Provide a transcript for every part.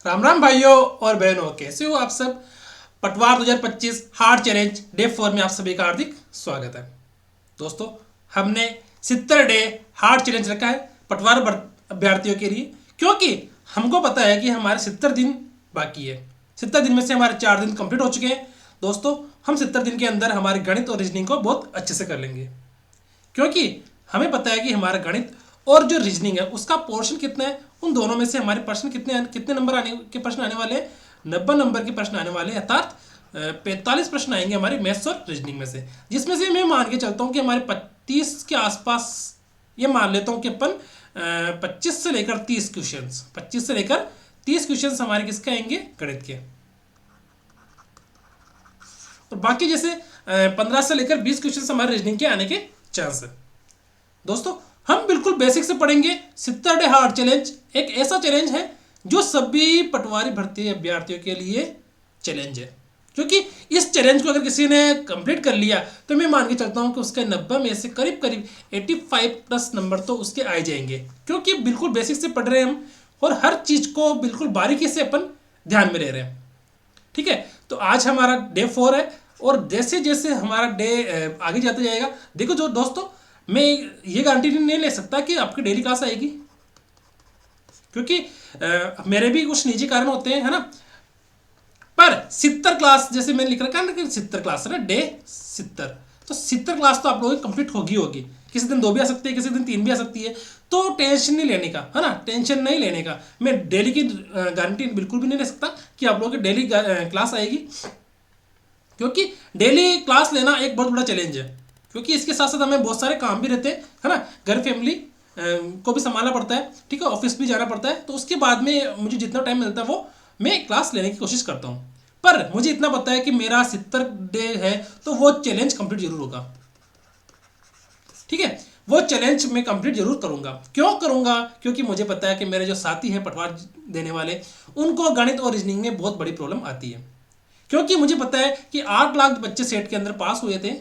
राम राम भाइयों और बहनों, कैसे हो आप सब। पटवार 2025 हार्ड चैलेंज डे 4 में आप सभी का हार्दिक स्वागत है। दोस्तों, हमने 70 डे हार्ड चैलेंज रखा है पटवार अभ्यर्थियों के लिए, क्योंकि हमको पता है कि हमारे 70 दिन बाकी है। 70 दिन में से हमारे 4 दिन कंप्लीट हो चुके हैं। दोस्तों, हम 70 दिन के अंदर हमारे गणित और रीजनिंग को बहुत अच्छे से कर लेंगे, क्योंकि हमें पता है कि हमारा गणित और जो रीजनिंग है उसका पोर्शन कितना है। उन दोनों में से हमारे प्रश्न कितने कितने नंबर आने के प्रश्न आने वाले हैं। 90 नंबर के प्रश्न आने वाले हैं, अर्थात 45 प्रश्न आएंगे हमारे मैथ्स और रीजनिंग में से, जिसमें से मैं मान के चलता हूँ कि हमारे 25 के आसपास, ये मान लेता हूँ कि अपन 25 से लेकर 30 क्वेश्चन, 25 से लेकर 30 क्वेश्चन हमारे किसके आएंगे, गणित के। और बाकी जैसे 15 से लेकर 20 क्वेश्चन हमारे रीजनिंग के आने के चांस है। दोस्तों, हम बिल्कुल बेसिक से पढ़ेंगे। 70 डे हार्ड चैलेंज एक ऐसा चैलेंज है जो सभी पटवारी भर्ती अभ्यर्थियों के लिए चैलेंज है, क्योंकि इस चैलेंज को अगर किसी ने कंप्लीट कर लिया तो मैं मान के चलता हूं कि उसके 90 में से करीब करीब 85 प्लस नंबर तो उसके आ जाएंगे, क्योंकि बिल्कुल बेसिक से पढ़ रहे हैं हम और हर चीज को बिल्कुल बारीकी से अपन ध्यान में ले रहे हैं। ठीक है, तो आज हमारा डे 4 है और जैसे जैसे हमारा डे आगे जाता जाएगा, देखो जो दोस्तों, मैं ये गारंटी नहीं ले सकता कि आपकी डेली क्लास आएगी, क्योंकि मेरे भी कुछ निजी कारण होते हैं, है ना। पर 70 क्लास जैसे मैंने लिख रखा है ना कि 70 क्लास है ना, डे 70, तो 70 क्लास तो आप लोगों की कंप्लीट होगी होगी। किसी दिन 2 भी आ सकती है, किसी दिन 3 भी आ सकती है, तो टेंशन नहीं लेने का, है ना, टेंशन नहीं लेने का। मैं डेली की गारंटी बिल्कुल भी नहीं ले सकता कि आप लोगों की डेली क्लास आएगी, क्योंकि डेली क्लास लेना एक बहुत बड़ा चैलेंज है, क्योंकि इसके साथ साथ हमें बहुत सारे काम भी रहते हैं, है ना। घर फैमिली को भी संभालना पड़ता है, ठीक है, ऑफिस भी जाना पड़ता है, तो उसके बाद में मुझे जितना टाइम मिलता है वो मैं क्लास लेने की कोशिश करता हूँ। पर मुझे इतना पता है कि मेरा 70 डे है तो वो चैलेंज कंप्लीट जरूर होगा। ठीक है, वो चैलेंज मैं कंप्लीट जरूर करूंगा। क्यों करूंगा? क्योंकि मुझे पता है कि मेरे जो साथी हैं पटवार देने वाले, उनको गणित और रीजनिंग में बहुत बड़ी प्रॉब्लम आती है, क्योंकि मुझे पता है कि 8 लाख बच्चे सेट के अंदर पास हुए थे।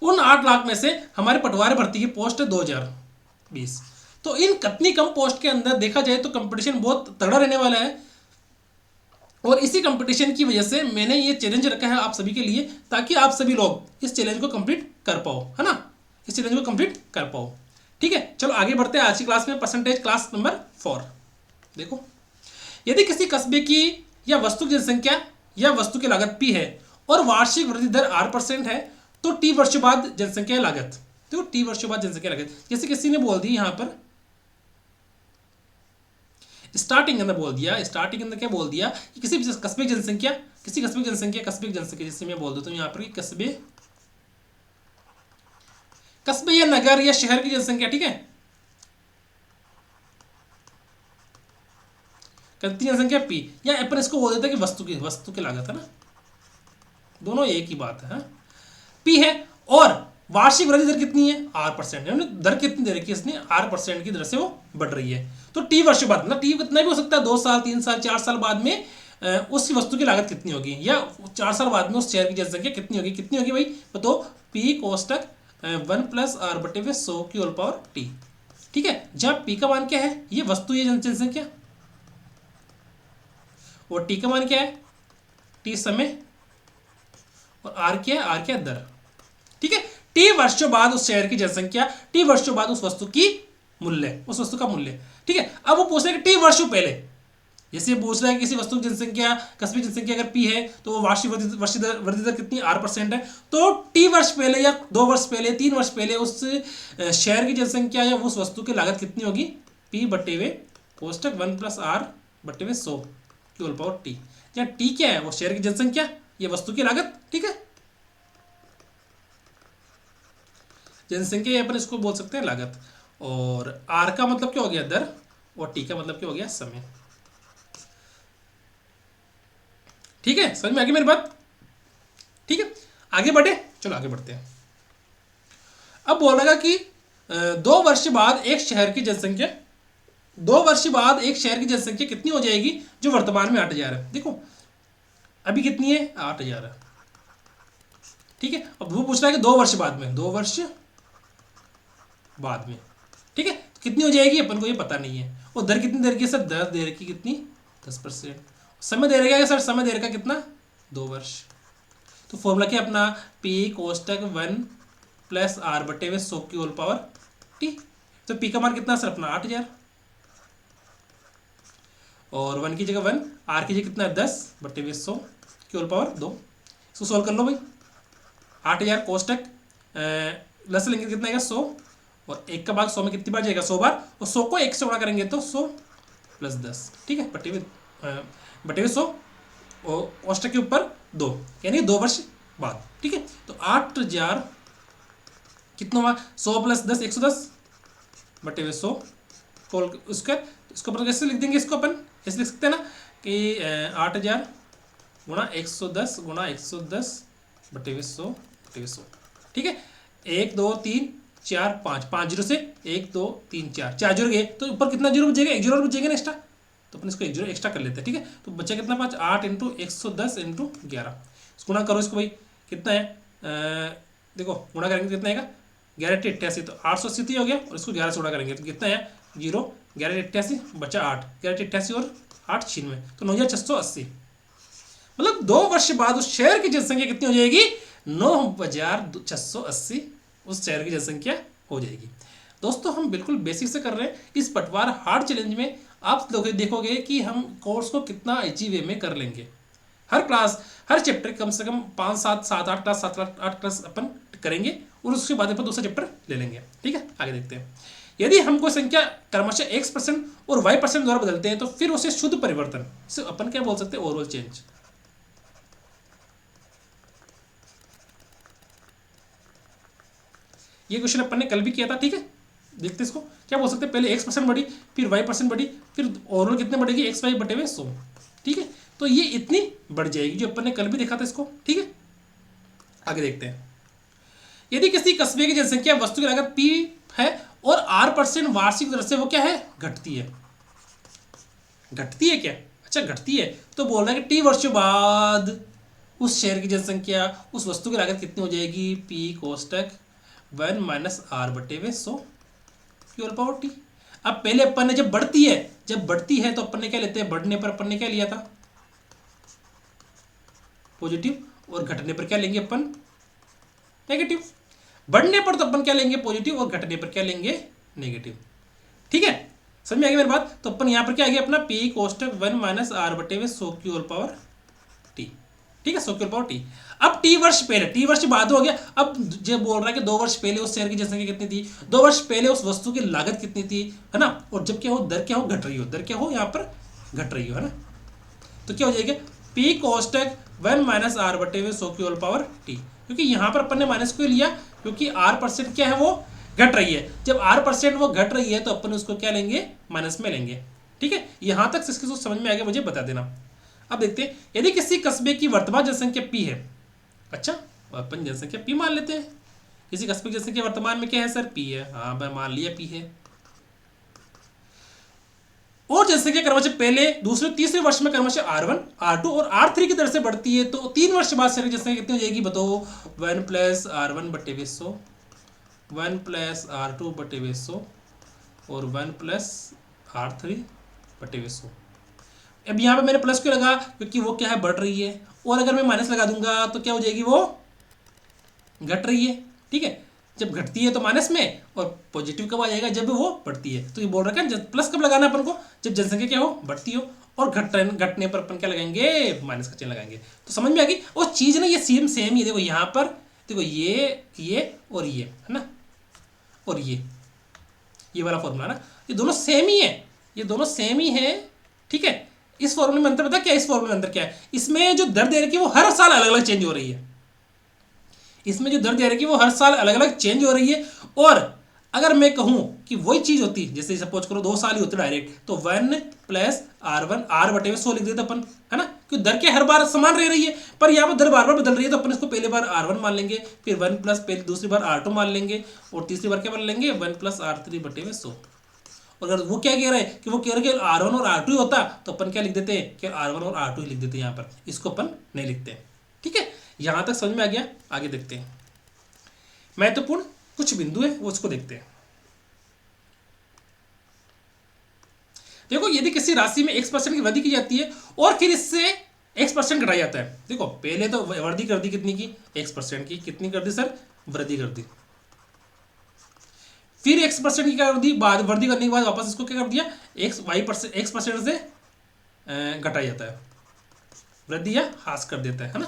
उन 8 लाख में से हमारे पटवारी भर्ती की पोस्ट है 2020, तो इन कितनी कम पोस्ट के अंदर देखा जाए तो कंपटीशन बहुत तगड़ा रहने वाला है। और इसी कंपटीशन की वजह से मैंने ये चैलेंज रखा है आप सभी के लिए, ताकि आप सभी लोग इस चैलेंज को कंप्लीट कर पाओ, है ना, इस चैलेंज को कंप्लीट कर पाओ। ठीक है, चलो आगे बढ़ते हैं आज की क्लास में। Percentage class number 4। देखो, यदि किसी कस्बे की या वस्तु की जनसंख्या या वस्तु की लागत P है और वार्षिक वृद्धि दर R% है, तो T वर्षों बाद जनसंख्या लागत, तो T वर्षों बाद जनसंख्या लागत, जैसे किसी ने बोल दी यहां पर स्टार्टिंग के अंदर बोल दिया, स्टार्टिंग के अंदर क्या बोल दिया कि किसी कस्बे की जनसंख्या, किसी कस्बे की जनसंख्या, कस्बे की जनसंख्या, जैसे मैं बोल देता हूं यहां पर कि कस्बे, कस्बे या नगर या शहर की जनसंख्या, ठीक है, कितनी जनसंख्या P, या अपन इसको बोल देते हैं कि वस्तु की लागत, है ना, दोनों एक ही बात है। P है और वार्षिक वृद्धि दर कितनी है, R%, दर कितनी दे रखी है इसने, R% की दर से वो बढ़ रही है। तो T वर्ष बाद, मतलब T कितना भी हो सकता है, 2 साल, 3 साल, 4 साल बाद में उस वस्तु की लागत कितनी होगी, या 4 साल बाद में उस शहर की जनसंख्या कितनी होगी भाई, तो P कोष्टक 1+R/100 की होल पावर T। ठीक है, जहां P का मान क्या है, ये वस्तु, ये जनसंख्या, और T का मान क्या है, T समय, और R क्या है, R क्या है, दर। ठीक है, T वर्षों बाद उस शहर की जनसंख्या, T वर्षों बाद उस वस्तु की मूल्य, उस वस्तु का मूल्य। ठीक है, अब वो पूछ रहे हैं कि T वर्षों पहले, जैसे पूछ रहा है किसी वस्तु की जनसंख्या, कस्बे की जनसंख्या अगर P है तो वो वार्षिक वृद्धि दर कितनी, R% है, तो T वर्ष पहले या 2 वर्ष पहले, 3 वर्ष पहले उस शहर की जनसंख्या या उस वस्तु की लागत कितनी होगी, P बटे वे कोष्टक 1+R/100 की होल पावर T। या T क्या है, वो शहर की जनसंख्या, ये वस्तु की लागत। ठीक है, जनसंख्या अपन इसको बोल सकते हैं लागत, और R का मतलब क्या हो गया, दर, और T का मतलब क्या हो गया, समय। ठीक है, समझ में आ गई मेरी बात। ठीक है, आगे बढ़े, चलो आगे बढ़ते हैं। अब बोल रहा कि 2 वर्ष बाद एक शहर की जनसंख्या, 2 वर्ष बाद एक शहर की जनसंख्या कितनी हो जाएगी, जो वर्तमान में 8,000 है। देखो अभी कितनी है, 8,000 है। ठीक है, अब वो पूछ रहा है कि 2 वर्ष बाद में, 2 वर्ष बाद में। ठीक है, कितनी हो जाएगी अपन को ये पता नहीं है। और दर कितनी देर की है सर, दर देर की कितनी 10%। समय दे रखा है सर, समय दे रखा कितना 2 वर्ष। तो फॉर्मूला क्या अपना पी कोष्टक 1 प्लस आर बटे में 100 की होल पावर टी। तो पी का मान कितना सर अपना 8000 और 1 की जगह 1, आर की जगह कितना 10 बटे में 100 की होल पावर 2। इसको सॉल्व कर लो भाई। 8000 कोष्टक लस लेंगे कितना आएगा 100 और 1 का भाग 100 में कितनी बार जाएगा 100 बार, और 100 को 1 से गुणा करेंगे तो 100 प्लस 10, ठीक है, बटे में 100 और कोष्टक के ऊपर 2 यानी 2 वर्ष बाद, ठीक है। तो 8000 कितना हुआ 100 प्लस 10 110 बटे में 100 होल स्क्वायर। इसको अपन कैसे लिख देंगे, इसको अपन ऐसे लिख सकते हैं ना कि 8000 गुणा 110 गुणा 110 बटे में 100 बटे में 100, ठीक है। 1 2 3 4 5 5 जीरो से 1 2 3 4 4 जीरो गए तो ऊपर कितना जीरो बचेगा, 1 जीरो बचेगा ना एक्स्ट्रा, तो अपन इसको 1 जीरो एक्स्ट्रा कर लेते हैं, ठीक है। तो बच्चा कितना 5 8 इंटू 110 इंटू 11, गुणा करो इसको भाई कितना है देखो गुणा करेंगे कितना आएगा 11 88, तो 880 हो गया और इसको 11 से गुणा करेंगे तो कितना है 0 11 88 बचा 8 11 88 और 8 96, तो 9680। मतलब 2 वर्ष बाद उस शहर की जनसंख्या कितनी हो जाएगी 9680 उस शहर की जनसंख्या हो जाएगी। दोस्तों हम बिल्कुल बेसिक से कर रहे हैं। इस पटवार हार्ड चैलेंज में आप लोग देखोगे कि हम कोर्स को कितना इजी वे में कर लेंगे। हर क्लास हर चैप्टर कम से कम 5 7 7 8 क्लास 7 8 क्लास अपन करेंगे और उसके बाद अपन दूसरा चैप्टर ले लेंगे, ठीक है। आगे देखते हैं। यदि हम कोई संख्या क्रमशः x% और y% द्वारा बदलते हैं तो फिर उसे शुद्ध परिवर्तन से अपन क्या बोल सकते हैं ओवरऑल चेंज। ये क्वेश्चन अपन ने कल भी किया था, ठीक है। देखते इसको क्या बोल सकते हैं, पहले x% बढ़ी फिर y% बढ़ी फिर ओवरऑल कितने बढ़ेगी xy बटे में 100, ठीक है। तो ये इतनी बढ़ जाएगी जो अपन ने कल भी देखा था इसको, ठीक है। आगे देखते हैं। यदि किसी कस्बे की जनसंख्या वस्तु की लागत p है और r% वार्षिक दर से वो क्या है घटती है, घटती है क्या, अच्छा घटती है, तो बोल रहा है कि t वर्षों बाद उस शहर की जनसंख्या उस वस्तु की लागत कितनी हो जाएगी p कोष्टक 1 माइनस आर बटे में 100 की होल पावर टी। अब पहले अपन ने जब बढ़ती है तो अपन ने क्या लेते हैं, बढ़ने पर अपन ने क्या लिया था पॉजिटिव और घटने पर क्या लेंगे अपन नेगेटिव। बढ़ने पर तो अपन क्या लेंगे पॉजिटिव और घटने पर क्या लेंगे नेगेटिव, ठीक है। समझ में आ गई मेरी बात। तो अपन यहां पर क्या आ गया अपना पी कोष्टक 1 माइनस आर बटे में 100 की होल पावर टी, ठीक है 100 की होल पावर टी। अब टी वर्ष पहले टी वर्ष बाद हो गया। अब जो बोल रहा है कि 2 वर्ष पहले उस शहर की जनसंख्या कितनी थी, 2 वर्ष पहले उस वस्तु की लागत कितनी थी, है ना। और जब क्या हो दर क्या हो घट रही हो, दर क्या हो यहाँ पर घट रही हो, है ना। तो क्या हो जाएगा पी कोष्टक 1 माइनस आर बटे में 100 की होल पावर टी, क्योंकि यहाँ पर अपन ने माइनस क्यों लिया क्योंकि r% क्या है वो घट रही है। जब r% वो घट रही है तो अपन उसको क्या लेंगे माइनस में लेंगे, ठीक है। यहाँ तक इसकी सोच समझ में आ गया मुझे बता देना। अब देखते हैं यदि किसी कस्बे की वर्तमान जनसंख्या p है, अच्छा अपन जनसंख्या p मान लेते हैं। किसी कस्बे की जनसंख्या वर्तमान में क्या है सर p है, हाँ मैं मान लिया p है। और जनसंख्या क्रमशः पहले दूसरे तीसरे वर्ष में क्रमशः r1 r2 और r3 की तरह से बढ़ती है, तो 3 वर्ष बाद शहर की जनसंख्या कितनी हो जाएगी बताओ 1 प्लस r1 बटे 100 1 प्लस r2 बटे 100 और 1 प्लस r3 बटे 100। अब यहाँ पे मैंने प्लस क्यों लगा क्योंकि वो क्या है बढ़ रही है, और अगर मैं माइनस लगा दूंगा तो क्या हो जाएगी वो घट रही है, ठीक है। जब घटती है तो माइनस में और पॉजिटिव कब आ जाएगा जब वो बढ़ती है। तो ये बोल रहा है प्लस कब लगाना अपन को जब जनसंख्या क्या हो बढ़ती हो, और घटने पर अपन क्या लगाएंगे माइनस का चिन्ह लगाएंगे। तो समझ में आ गई वो चीज़ ना, ये सेम ही देखो यहाँ पर देखो ये और ये है ना, और ये वाला फॉर्मूला ना ये दोनों सेम ही है, ये दोनों सेम ही है, ठीक है। इस फॉर्मूले में अंतर पता क्या है, इस फॉर्मूले में अंतर क्या है, इसमें जो दर दे रखी है वो हर साल अलग अलग चेंज हो रही है, इसमें जो दर दे रखी है वो हर साल अलग अलग चेंज हो रही है। और अगर मैं कहूं कि वही चीज होती जैसे सपोज करो 2 साल ही होती डायरेक्ट तो 1 प्लस r1 r बटे में 100 लिख देते अपन, है ना, क्योंकि दर क्या हर बार समान रह रही है, पर यहाँ पर दर बार बार बदल रही है तो अपन इसको पहले बार r1 मान लेंगे, फिर 1 प्लस पहले दूसरी बार r2 मान लेंगे और तीसरी बार क्या मान लेंगे 1 प्लस r3 बटे में 100। और अगर वो क्या कह रहा है कि वो कह रहा है कि r1 और r2 ही होता तो अपन क्या लिख देते हैं कि r1 और r2 ही लिख देते हैं, यहाँ पर इसको अपन नहीं लिखते, ठीक है। यहाँ तक समझ में आ गया। आगे देखते हैं महत्वपूर्ण कुछ बिंदु है वो उसको देखते हैं। देखो यदि किसी राशि में x% की वृद्धि की जाती है और फिर इससे x% घटाया जाता है, देखो पहले तो वृद्धि कर दी कितनी की, x% की, कितनी कर दी सर, वृद्धि कर दी, फिर x% की क्या कर दी, बाद वृद्धि करने के बाद वापस इसको क्या कर दिया, x% से घटाया जाता है, वृद्धि या ह्रास कर देता है ना।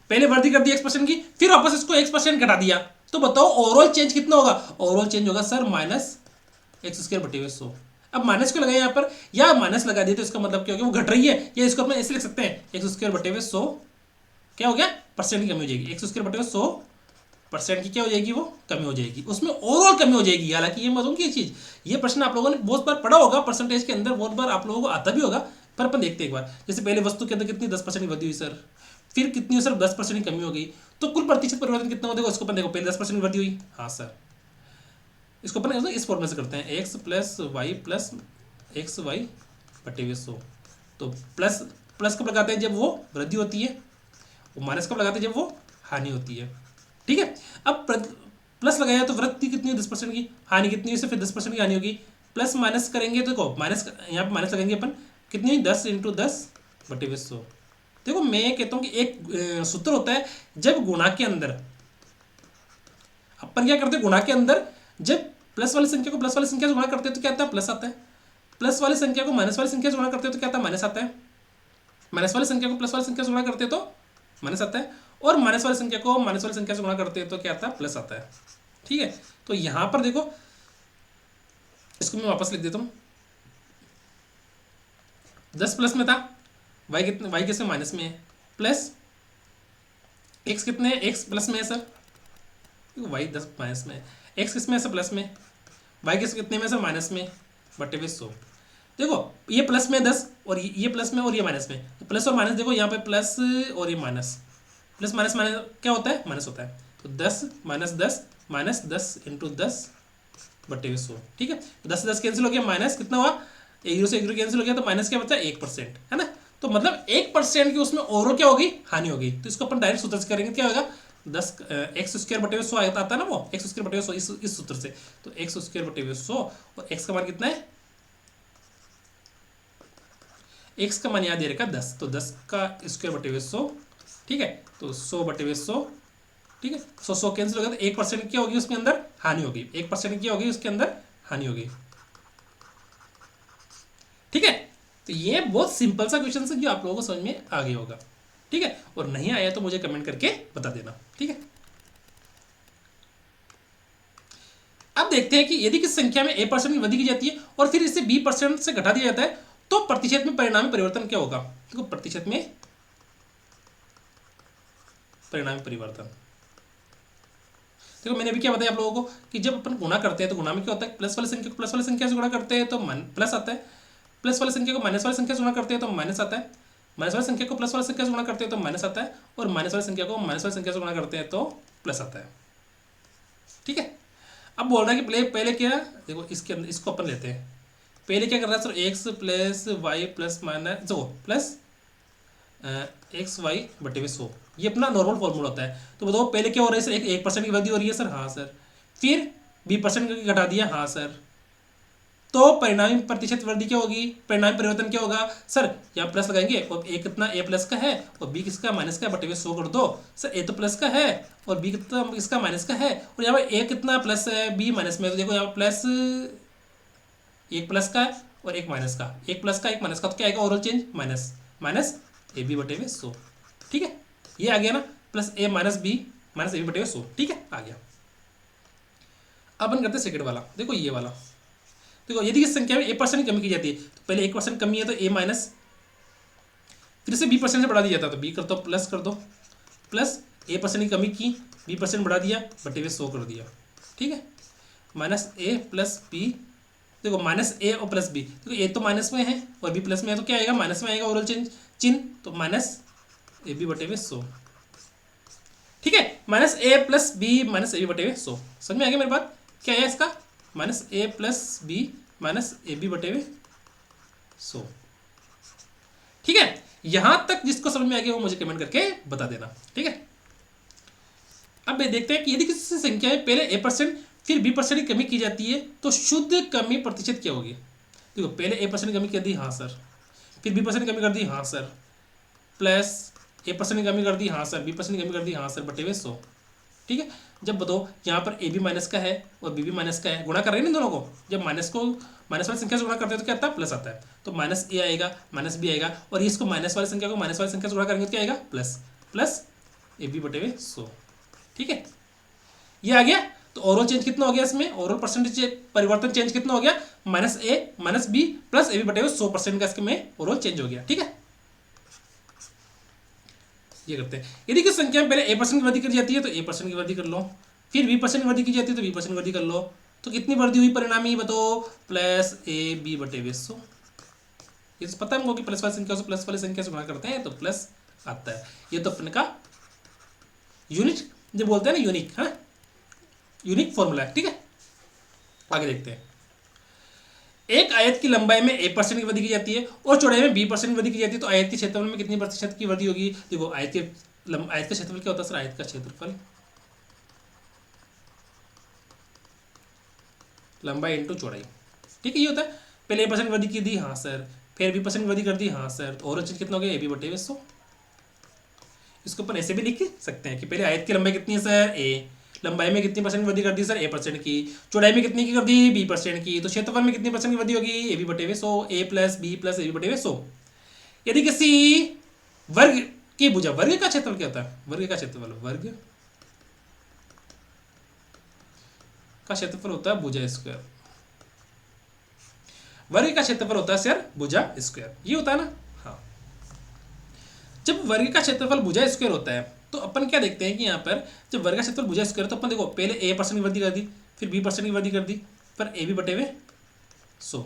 पहले वृद्धि कर दी x% की, फिर वापस इसको x% घटा दिया, तो बताओ ओवरऑल चेंज कितना होगा, ओवरऑल चेंज होगा सर -x²/100। अब माइनस क्यों लगाया यहाँ पर, या माइनस लगा दिया तो इसका मतलब क्या हो गया, वो घट रही है, या इसको अपने ऐसे लिख सकते हैं x²/100 क्या हो गया, परसेंट की कमी हो जाएगी, x²/100% की क्या हो जाएगी, वो कमी हो जाएगी, उसमें ओवरऑल कमी हो जाएगी। हालांकि ये मत की चीज, ये प्रश्न आप लोगों ने बहुत बार पढ़ा होगा, परसेंटेज के अंदर बहुत बार आप लोगों को आता भी होगा, पर अपन देखते हैं एक बार। जैसे पहले वस्तु के अंदर कितनी 10% की वृद्धि हुई सर, फिर कितनी सर 10% की कमी हो गई, तो कुल प्रतिशत परिवर्तन कितना हो, देखो इसको अपन देखो, पहले 10% की वृद्धि हुई, हाँ सर, इसको अपन इस फॉर्मूले से करते हैं, x+y+xy/100। तो प्लस प्लस कब लगाते हैं, जब वो वृद्धि होती है, वो माइनस कब लगाते हैं, जब वो हानि होती है, ठीक है। अब प्लस लगाया तो वृद्धि कितनी है 10% की, हानि कितनी है, फिर 10% की हानि होगी, प्लस माइनस करेंगे तो देखो माइनस, यहाँ पर माइनस लगाएंगे अपन, कितनी 10 × 10/100। देखो मैं कहता हूँ कि एक सूत्र होता है, जब गुणा के अंदर अपन क्या करते हैं, गुणा के अंदर जब प्लस वाली संख्या को प्लस वाली संख्या से गुणा करते हैं तो क्या आता है, प्लस आता है, प्लस वाली संख्या को माइनस वाली संख्या से गुणा करते हैं तो क्या आता है, माइनस आता है, माइनस वाली संख्या को प्लस वाली संख्या से गुणा करते हैं तो माइनस आता है, और माइनस वाली संख्या को माइनस वाली संख्या से गुणा करते हैं तो क्या आता है, प्लस आता है, ठीक है। तो यहां पर देखो, इसको मैं वापस लिख देता हूं, 10 प्लस में था, y कितने, y किसमें माइनस में है, प्लस x कितने, x प्लस में है सर, y 10 माइनस में है, x किसमें है सर, प्लस में, y कितने में सर, माइनस में /100। देखो ये प्लस में 10 और ये प्लस में और ये माइनस में, तो प्लस और माइनस देखो यहाँ पे प्लस और ये माइनस, प्लस माइनस माइनस क्या होता है, माइनस होता है, तो 10 - 10 -10 × 10/100, ठीक है। 10 से 10 कैंसिल हो गया, माइनस कितना हुआ, 0 से 0 कैंसिल हो गया, तो माइनस क्या बचा, 1%, है ना। तो मतलब 1% की उसमें ओवरऑल क्या होगी, हानि होगी, तो इसको अपन डायरेक्ट सूत्र से करेंगे, क्या होगा, 10 x²/100 आता है ना, वो x²/100 इस सूत्र से, तो x²/100 और x का मान कितना है, x का मान याद दे रखा 10, तो 10 का स्क्वायर/100, ठीक है, तो 100/100, ठीक है, 100 कैंसिल हो गया, तो 1% क्या होगी उसके अंदर, हानि होगी, 1% क्या होगी उसके अंदर, हानि होगी, ठीक है। तो ये बहुत सिंपल सा क्वेश्चन है जो आप लोगों को समझ में आ गया होगा, ठीक है, और नहीं आया तो मुझे कमेंट करके बता देना, ठीक है। अब देखते हैं कि यदि किस संख्या में a% की वृद्धि की जाती है और फिर इसे b% से घटा दिया जाता है, तो प्रतिशत में परिणामी परिवर्तन क्या होगा, देखो प्रतिशत में परिणामी परिवर्तन, देखो मैंने अभी क्या बताया आप लोगों को कि जब अपन गुणा करते हैं तो गुणा में क्या होता है, प्लस वाली संख्या को प्लस वाली संख्या से गुणा करते हैं तो प्लस आता है, प्लस वाली संख्या को माइनस वाली संख्या से गुणा करते हैं तो माइनस आता है, माइनस वाली संख्या को प्लस वाली संख्या से गुणा करते हैं तो माइनस आता है, और माइनस वाली संख्या को माइनस वाली संख्या से गुणा करते हैं तो प्लस आता है, ठीक है। अब बोल रहा है कि पहले क्या, देखो इसके अंदर इसको अपन लेते हैं, पहले क्या कर रहा है सर, x + y + माइनस जो प्लस xy/100, ये अपना नॉर्मल फॉर्मूला होता है। तो बताओ पहले क्या हो रहा है सर, 1% की वृद्धि हो रही है सर, हाँ सर, फिर b% घटा दिया, हाँ सर, तो परिणामी प्रतिशत वृद्धि क्या होगी, परिणामी परिवर्तन क्या होगा सर, यहाँ प्लस लगाएंगे, और a कितना, a प्लस का है और b किसका, माइनस का, /100 कर दो सर, a तो प्लस का है और b कितना इसका माइनस का है, और यहाँ पर a कितना प्लस है, b माइनस में, तो देखो यहाँ प्लस, एक प्लस का है और एक माइनस का, एक प्लस का एक माइनस का, तो क्या आएगा overall change, minus minus ab/100, ठीक है, ये आ गया ना, प्लस a - b - ab/100, ठीक है, आ गया। अब अपन करते हैं सेकंड वाला, देखो ये वाला, देखो यदि इस संख्या में a% की कमी की जाती है, तो पहले 1% कमी है तो a माइनस, फिर से b% से बढ़ा दिया जाता है, तो b कर दो प्लस कर दो, प्लस a% की कमी की, b% बढ़ा दिया, /100 कर दिया, ठीक है, माइनस a + b, देखो माइनस a और प्लस b, देखो a तो माइनस में है और b प्लस में है, तो क्या आएगा, माइनस में आएगा ओवरऑल चेंज चिन्ह, तो माइनस ab/100, ठीक है, माइनस a + b - ab/100, समझ में आ गया मेरी बात, क्या है इसका, माइनस a + b - ab/100, ठीक है। यहां तक जिसको समझ में आ गया वो मुझे कमेंट करके बता देना, ठीक है। अब देखते हैं कि यदि किसी संख्या में पहले a% फिर b% की कमी की जाती है तो शुद्ध कमी प्रतिशत क्या होगी, देखो पहले a% कमी कर दी, हाँ सर, फिर b% कमी कर दी, हाँ सर, प्लस a% कमी कर दी, हाँ सर, b% कमी कर दी, हाँ सर, बटे हुए 100। ठीक है, जब बताओ यहाँ पर ए बी माइनस का है और बी बी माइनस का है, गुणा कर रहे हैं ना दोनों को, जब माइनस को माइनस वाली संख्या से गुणा करते हैं तो क्या आता है, प्लस आता है। तो माइनस ए आएगा, माइनस बी आएगा, और ये इसको माइनस वाली संख्या को माइनस वाली संख्या से गुणा करेंगे तो क्या आएगा, प्लस, प्लस ए बी बटे हुए 100। ठीक है, ये आ गया। तो ओवरऑल चेंज कितना हो गया इसमें, ओवरऑल परसेंटेज परिवर्तन चेंज कितना हो गया, minus a minus b plus a b बटे हुए 100% का इसमें ओवरऑल चेंज हो गया। ठीक है, ये करते हैं। यदि किसी संख्या में पहले a% की वृद्धि करी जाती है तो a% की वृद्धि कर लो, फिर b% की वृद्धि की जाती है तो b% की वृद्धि कर लो, तो कितनी वृद्धि हुई परिणामी बताओ, प्लस ए बी बटे 100। ये तो पता है हमको कि प्लस वाली संख्या से प्लस वाली संख्या से गुणा करते हैं तो प्लस आता है। ये तो अपने का यूनिट जो बोलते हैं ना, यूनिक है, यूनिक फॉर्मूला है। ठीक है, आगे देखते हैं। एक आयत की लंबाई में a% की वृद्धि की जाती है और चौड़ाई में b% की वृद्धि की जाती है, तो आयत के क्षेत्रफल में कितनी प्रतिशत की वृद्धि होगी। देखो आयत का क्षेत्रफल क्या होता है सर, आयत का क्षेत्रफल लंबाई इंटू चौड़ाई। ठीक है, ये होता है। पहले a% की वृद्धि की दी, हाँ सर, फिर b% की वृद्धि कर दी, हाँ सर, तो और चीज कितना हो गया, ए बी बटे 100। इसको अपन ऐसे भी लिख सकते हैं कि पहले आयत की लंबाई कितनी है सर, ए, लंबाई में कितनी परसेंट वृद्धि कर दी सर, a% की, चौड़ाई में कितनी की कर दी, b% की, तो क्षेत्रफल में कितनी परसेंट की वृद्धि होगी, ए बी बटे 100, a plus b plus a b बटे 100। यदि किसी वर्ग की भुजा, वर्ग का क्षेत्रफल क्या होता है, वर्ग का क्षेत्रफल, वर्ग का क्षेत्रफल होता है भुजा स्क्वायर, वर्ग का क्षेत्रफल होता है सर भुजा स्क्वायर, ये होता है ना। हाँ, जब वर्ग का क्षेत्रफल भुजा स्क्वायर होता है तो अपन क्या देखते हैं कि यहाँ पर जब वर्ग का क्षेत्रफल भुजा स्क्वायर, तो अपन देखो पहले a% की वृद्धि कर दी, फिर b% की वृद्धि कर दी, पर ए बी बटे हुए 100।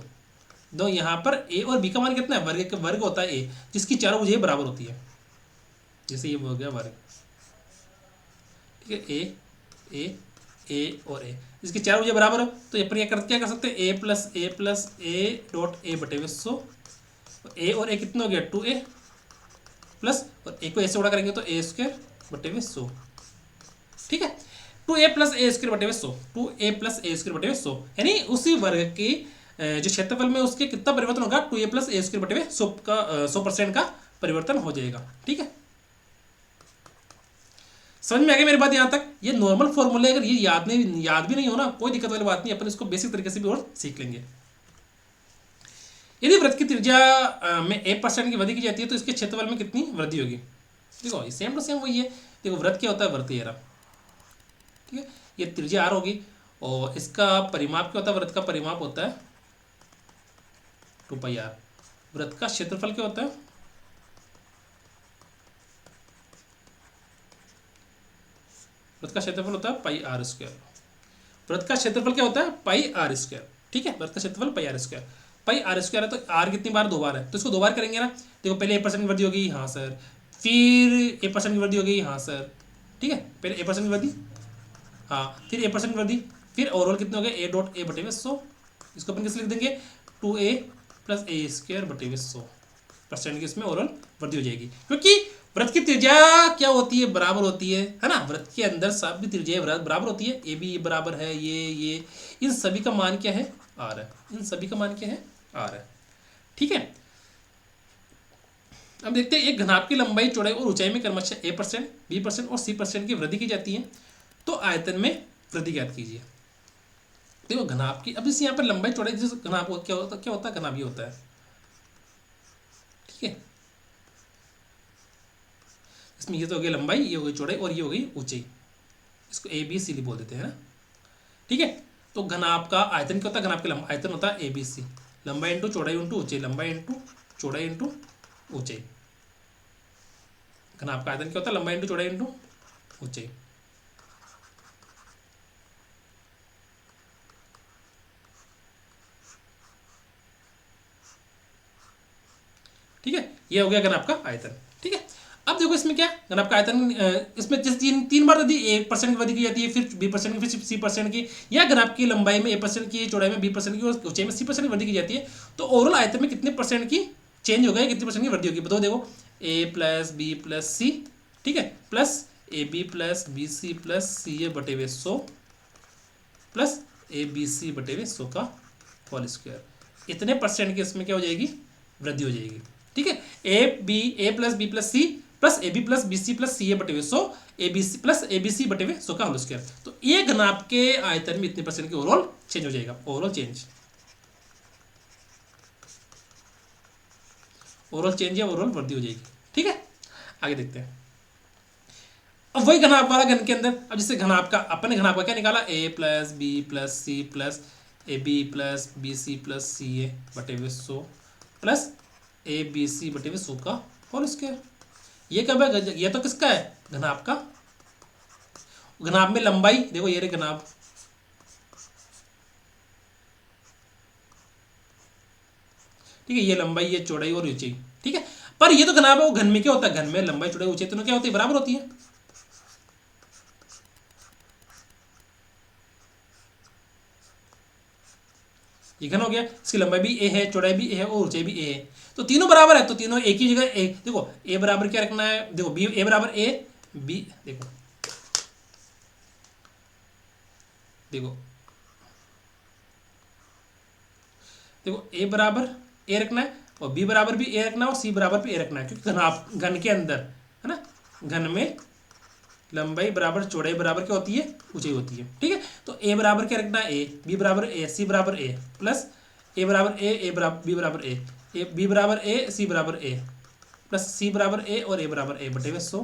दो यहाँ पर a और b का मान कितना है, वर्ग होता है a, जिसकी चारों भुजाएं बराबर होती है, जैसे ये हो गया वर्ग। ठीक है, a और a, इसकी चारों भुजाएं बराबर हो, तो अपन क्या कर सकते हैं, a plus A dot A बटे 100, a और a कितना हो गया 2a प्लस, और a को a से गुणा करेंगे तो a स्क्वायर बटे 100। ठीक है, 2a प्लस ए स्क्वायर बटे 100, 2a प्लस ए स्क्वायर बटे 100, यानी उसी वर्ग की जो क्षेत्रफल में उसके कितना परिवर्तन होगा, 2a प्लस ए स्क्वायर बटे 100 का 100% का परिवर्तन हो जाएगा। ठीक है, समझ में आ गया मेरी बात यहाँ तक। ये नॉर्मल फॉर्मूले, अगर ये याद भी नहीं हो ना, कोई दिक्कत वाली बात नहीं, अपन इसको बेसिक तरीके से भी और सीख लेंगे। यदि वृत्त की त्रिज्या में 1% की वृद्धि की जाती है तो इसके क्षेत्रफल में कितनी वृद्धि होगी। देखो ये सेम टू सेम वही है। देखो वृत्त क्या होता है, वृत्त ये रहा, ठीक है, ये त्रिज्या r होगी और इसका परिमाप क्या होता है, वृत्त का परिमाप होता है 2πr। वृत्त का क्षेत्रफल क्या होता है, वृत्त का क्षेत्रफल होता है पाई आर स्क्वायर। वृत्त का क्षेत्रफल क्या होता है, पाई आर स्क्वायर। ठीक है, वृत्त का क्षेत्रफल pi r square, pi r square है तो आर कितनी बार, 2 बार है, तो इसको 2 बार करेंगे ना। देखो पहले 1% की वृद्धि होगी, हाँ सर, फिर 1% की वृद्धि होगी, हाँ सर, ठीक है, पहले 1% की वृद्धि, हाँ, फिर 1% की वृद्धि, फिर ओवरऑल कितने हो गए, a डॉट ए बटे 100। इसको अपन किस लिख देंगे, 2a प्लस ए स्क्वायर बटे 100% की इसमें ओवरऑल वृद्धि हो जाएगी, क्योंकि वृत्त की त्रिज्या क्या होती है, बराबर होती है ना। वृत्त के अंदर सब भी त्रिज्या बराबर होती है, ए बी बराबर है, ये इन सभी का मान क्या है, आर है, इन सभी का मान क्या है, आर है। ठीक है, अब देखते हैं एक घनाभ की लंबाई, चौड़ाई और ऊंचाई में क्रमशः a%, b% और c% की वृद्धि की जाती है, तो आयतन में वृद्धि ज्ञात कीजिए। देखो घनाभ की, अब इस यहाँ पर लंबाई चौड़ाई, जिस घनाभ क्या होता है, घनाभ ये होता है। ठीक है, इसमें ये तो हो गई लंबाई, ये हो गई चौड़ाई और ये हो गई ऊंचाई, इसको ए बी सी डी बोल देते हैं ना। ठीक है, तो घनाभ का आयतन क्या होता है, घनाभ का आयतन होता है ए बी सी, लंबाई इंटू चौड़ाई इंटू ऊंचाई, लंबाई इंटू चौड़ाई इंटू ऊंचाई। घनाभ का आयतन क्या होता है, लंबाई इंटू चौड़ाई इंटू ऊंचाई। ठीक है, ये हो गया घनाभ का आयतन। ठीक है, अब देखो इसमें क्या, घनाभ का आयतन, इसमें जैसे तीन बार यदि 1% की वृद्धि की जाती है, फिर b% की, फिर c% की, या घनाभ की लंबाई में 1% की, चौड़ाई में b% की और ऊंचाई में c% की वृद्धि की जाती है, तो ओवरऑल आयतन में कितने परसेंट की चेंज हो गया, कितने परसेंट की वृद्धि होगी बताओ। देखो a plus b plus c, ठीक है, plus a b plus b c plus c a बटे 100 प्लस ए बी सी बटे 100 का होल स्क्वायर। इतने परसेंट की इसमें क्या हो जाएगी, वृद्धि हो जाएगी। ठीक है, a plus b plus c plus a b plus b c plus c a बटे 100 a b c plus a b c बटे 100 का होल स्क्वायर। तो ये घनाभ के आयतन में इतने परसेंट की ओवरऑल चेंज हो जाएगा, ओवरऑल चेंज या ओवरऑल वृद्धि हो जाएगी। ठीक है, आगे देखते हैं। अब वही घनाभ वाला घन के अंदर, अब जैसे घनाभ का अपने घनाभ का क्या निकाला, a plus b plus c plus a b plus b c plus c a बटे 100 प्लस ए बी सी बटे 100 का होल स्क्वायर। ये कब है, ये तो किसका है, घनाभ का। घनाभ में लंबाई देखो, ये रे घनाभ, ठीक है, ये लंबाई, ये चौड़ाई और ऊंचाई। ठीक है, पर ये तो घनाभ है, वो घन में क्या होता है, घन में लंबाई चौड़ाई ऊंचाई दोनों क्या होती है, बराबर होती है। ये घन हो गया, इसकी लंबाई भी ए है, चौड़ाई भी ए है और ऊंचाई भी ए है, तो तीनों बराबर है, तो तीनों एक ही जगह ए। देखो ए बराबर क्या रखना है, देखो बी, ए बराबर ए बी, देखो देखो देखो ए बराबर ए रखना है और बी बराबर भी ए रखना है और सी बराबर भी ए रखना है, क्योंकि घन के अंदर है ना, घन में लंबाई बराबर चौड़ाई बराबर क्या होती है, ऊंचाई होती है। ठीक है, तो ए बराबर क्या रखना है, ए बी बराबर ए सी बराबर ए प्लस ए बराबर ए बराबर बी बराबर ए बी बराबर ए सी बराबर ए प्लस सी बराबर ए और ए बराबर ए बटे 100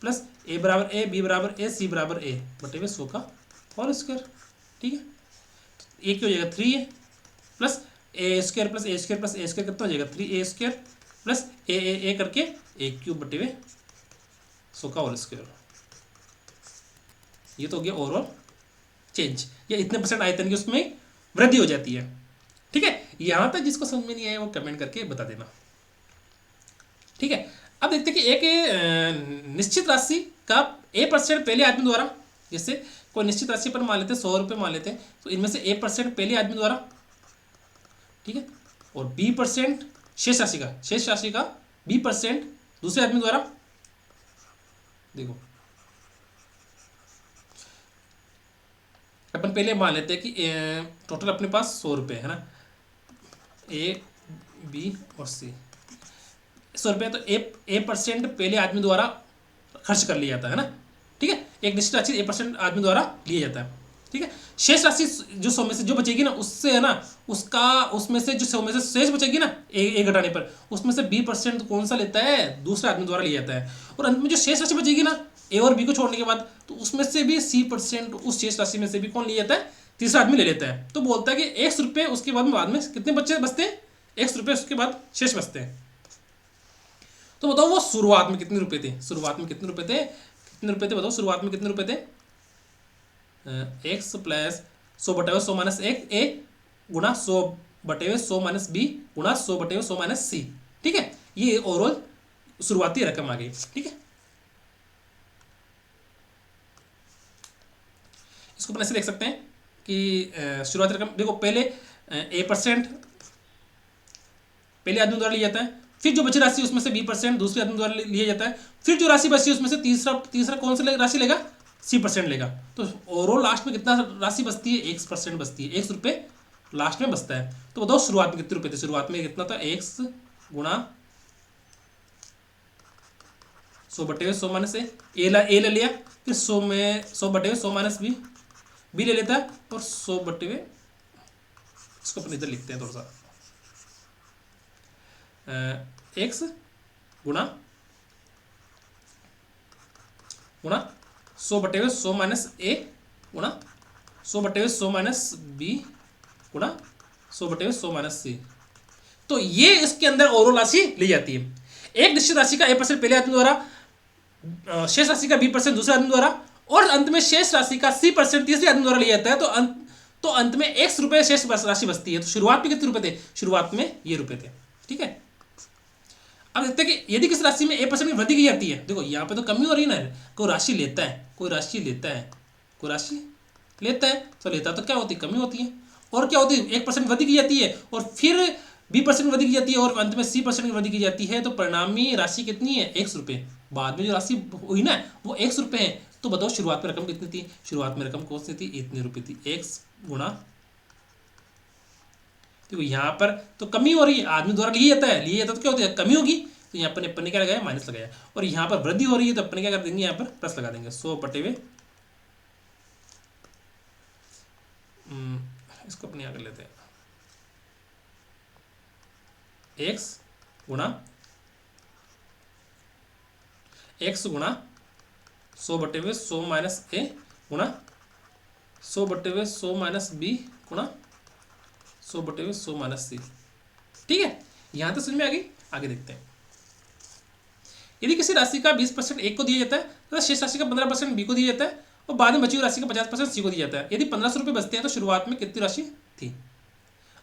प्लस ए बराबर ए बी बराबर ए सी बराबर ए बटे 100 का होल स्क्वायर। ठीक है, ए क्या हो जाएगा 3a प्लस ए स्क्वायर प्लस ए स्क्वायर प्लस ए स्क्वायर कितना हो जाएगा 3a स्क्वायर प्लस ए करके ए क्यूब बटे 100 का होल स्क्वायर। ये तो हो गया ओवरऑल चेंज, या इतने परसेंट आयतन की उसमें वृद्धि हो जाती है। ठीक है, यहां तक जिसको समझ में नहीं आया वो कमेंट करके बता देना। ठीक है, अब देखते हैं कि एक निश्चित राशि का a% पहले आदमी द्वारा, जैसे कोई निश्चित राशि पर मान लेते हैं 100 रुपये मान लेते हैं, तो इनमें से a% पहले आदमी द्वारा, ठीक है, और b% शेष राशि का b% दूसरे आदमी द्वारा। देखो अपन पहले मान लेते हैं कि टोटल अपने पास 100 रुपये है ना, ए बी और सी 100 रुपये, तो a% पहले आदमी द्वारा खर्च कर लिया जाता है ना। ठीक है, एक निश्चित राशि a% आदमी द्वारा लिया जाता है। ठीक है, शेष राशि जो 100 में से जो बचेगी ना, उससे है ना, उसमें से जो 100 में से शेष बचेगी ना, ए घटाने पर, उसमें से b% कौन सा लेता है, दूसरे आदमी द्वारा लिया जाता है। और अंत में जो शेष राशि बचेगी ना, ए और बी को छोड़ने के बाद, तो उसमें से भी c% उस शेष राशि में से भी कौन लिया जाता है, तीसरा आदमी ले लेता है। तो बोलता है कि x रुपये उसके बाद में कितने बचते हैं, x रुपये उसके बाद शेष बचते हैं। तो बताओ वो शुरुआत में कितने रुपए थे, बताओ शुरुआत में कितने रुपए थे, x प्लस 100 बटे 100 माइनस एक ए गुणा 100 बटे 100 माइनस बी गुणा 100 बटे 100 माइनस सी। ठीक है, ये ओवरऑल शुरुआती रकम आ गई। ठीक है, इसको अपन ऐसे देख सकते हैं कि शुरुआती रकम देखो, पहले a% पहले आदमी द्वारा लिया जाता है, फिर जो बची राशि उसमें से b% दूसरे आदमी द्वारा लिया जाता है, फिर जो राशि बची उसमें से तीसरा कौन सा राशि लेगा, c% लेगा। तो ओवरऑल लास्ट में कितना राशि बचती है, x% बचती है, x रुपये लास्ट में बचता है। तो बताओ शुरुआत में कितने रुपए थे, शुरुआत में कितना था, x गुणा 100 बटे 100 माइनस ए ले लिया, फिर 100 बटे 100 माइनस बी ले लेता है, और 100 बटे इसको अपन इधर लिखते हैं थोड़ा सा, x गुणा 100 बटे 100 माइनस ए गुणा 100 बटे 100 माइनस बी गुणा 100 बटे 100 माइनस सी। तो ये इसके अंदर ओवरऑल राशि ली जाती है। एक निश्चित राशि का a% पहले आदमी द्वारा, शेष राशि का b% दूसरे आदमी द्वारा, और अंत में शेष राशि का c% तीसरे आदमी द्वारा लिया जाता है। तो अंत में x रुपये शेष राशि बचती है। तो शुरुआत में कितने रुपए थे, शुरुआत में ये रुपए थे। ठीक है, अब देखते हैं कि यदि किसी राशि में a% की वृद्धि की जाती है, देखो यहाँ पे तो कमी हो रही है ना, कोई राशि लेता है तो क्या होती है, कमी होती है, और क्या होती है 1% वृद्धि की जाती है, और फिर b% वृद्धि की जाती है, और अंत में c% की वृद्धि की जाती है। तो परिणामी राशि कितनी है, x रुपये। बाद में जो राशि हुई ना वो x रुपये है। तो बताओ शुरुआत में रकम कितनी थी, शुरुआत में रकम कौन सी थी, इतनी रुपये थी, x गुणा, देखो यहाँ पर तो कमी हो रही है, आदमी द्वारा लिया जाता है तो क्या होता है, कमी होगी। तो यहाँ पर अपन ने क्या लगाया, माइनस लगाया। और यहाँ पर वृद्धि हो रही है तो अपन क्या कर देंगे, यहाँ पर प्लस लगा देंगे। 100 बटे हुए इसको अपने यहाँ कर लेते हैं, एक्स गुणा 100 बटे हुए 100 माइनस ए गुणा 100 बटे हुए 100 माइनस बी गुणा 100 बटे हुए 100 माइनस सी। ठीक है, यहाँ तक समझ में आ गई। आगे देखते हैं। यदि किसी राशि का 20% ए को दिया जाता है तथा शेष राशि का 15% बी को दिया जाता है और बाद में बची हुई राशि का 50% सी को दिया जाता है। यदि 1500 रुपये बचते हैं तो शुरुआत में कितनी राशि थी।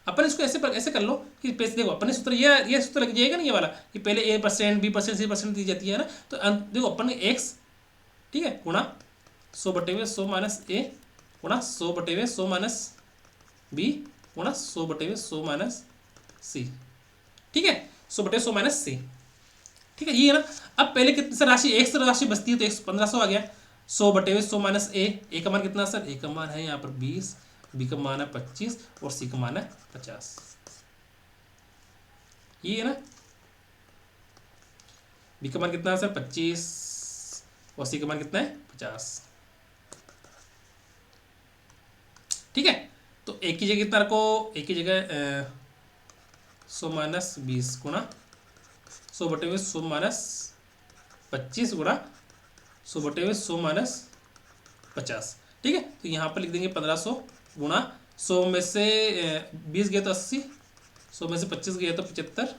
अपन इसको ऐसे कर लो कि पैसे, देखो अपने सूत्र ये सूत्र लग जाएगा ना, ये वाला कि पहले A% B% C% दी जाती है ना। तो देखो अपन ने एक्स, ठीक है, गुणा 100 बटे हुए 100 माइनस ए गुणा 100 बटे हुए 100 माइनस बी गुणा 100 बटे हुए 100 माइनस सी। ठीक है, 100 बटे 100 माइनस सी। ठीक है, ये है ना। अब पहले कितनी सा राशि, एक से राशि बचती है तो 1500 आ गया। 100 बटे हुए 100 माइनस ए का मान कितना सर, ए का मान है यहाँ पर 20, बी का मान है 25 और सी का मान है 50। ये है ना, बी का मान कितना है सर 25 और सी का मान कितना है 50। ठीक है, तो एक की जगह कितना रखो, एक की जगह 100 माइनस 20 गुणा 100 बटे हुए 100 माइनस 25 गुणा 100 बटे हुए 100 माइनस 50। ठीक है, तो यहाँ पर लिख देंगे 1500 गुणा 100 में से 20 गया तो 80, 100 में से 25 गया तो 75